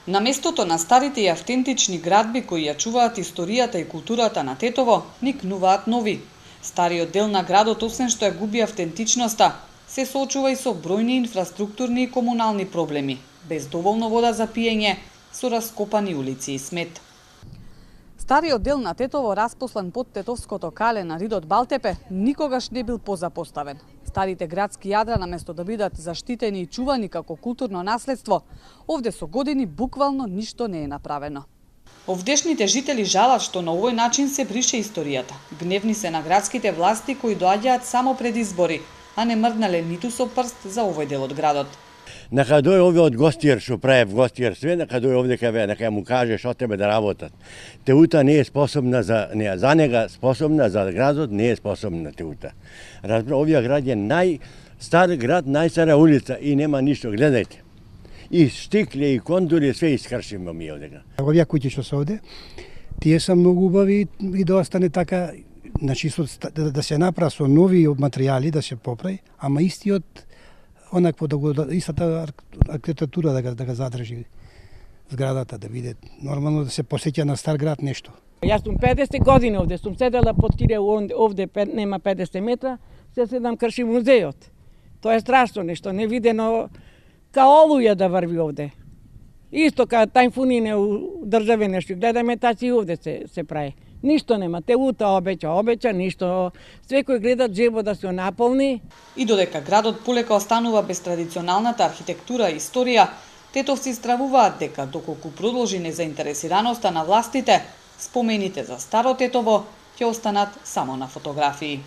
На местото на старите и автентични градби кои ја чуваат историјата и културата на Тетово, никнуваат нови. Стариот дел на градот, освен што ја губи автентичноста, се соочува и со бројни инфраструктурни и комунални проблеми, без доволно вода за пиење, со раскопани улици и смет. Стариот дел на Тетово, распослан под Тетовското кале на ридот Балтепе, никогаш не бил позапоставен. Старите градски јадра, наместо да бидат заштитени и чувани како културно наследство, овде со години буквално ништо не е направено. Овдешните жители жалат што на овој начин се брише историјата. Гневни се на градските власти кои доаѓаат само пред избори, а не мрднале ниту со прст за овој дел од градот. Нека дојде овде од гостиер, што прави гостиер све, нека дојде овде кај нека му каже што треба да работат. Теута не е способна за нега способна, за градот не е способна Теута. Разбира, овие град е најстар град, најстара улица и нема ништо, гледајте. И штикле, и кондури, све искршимо ми овде. Овие куќи што се овде, тие се многу убави и да остане така, значи да се направи со нови материјали, да се поправи, ама истиот онакво истата архитектура да го задржи зградата, да биде нормално да се посеќа на стар град нешто. Јас сум 50 години овде, сум седела под кире овде нема 50 метра, се седам крши музејот. Тоа е страшно нешто, невидено, као олуја да врви овде. Исто као тајфуни у држави нешто, гледаме таци овде се прави. Ништо нема, Теута обеќа, ништо. Секој гледа джебо да се наполни. И додека градот полека останува без традиционалната архитектура и историја, тетовци стравуваат дека доколку продолжи незаинтересираноста на властите, спомените за старо Тетово ќе останат само на фотографии.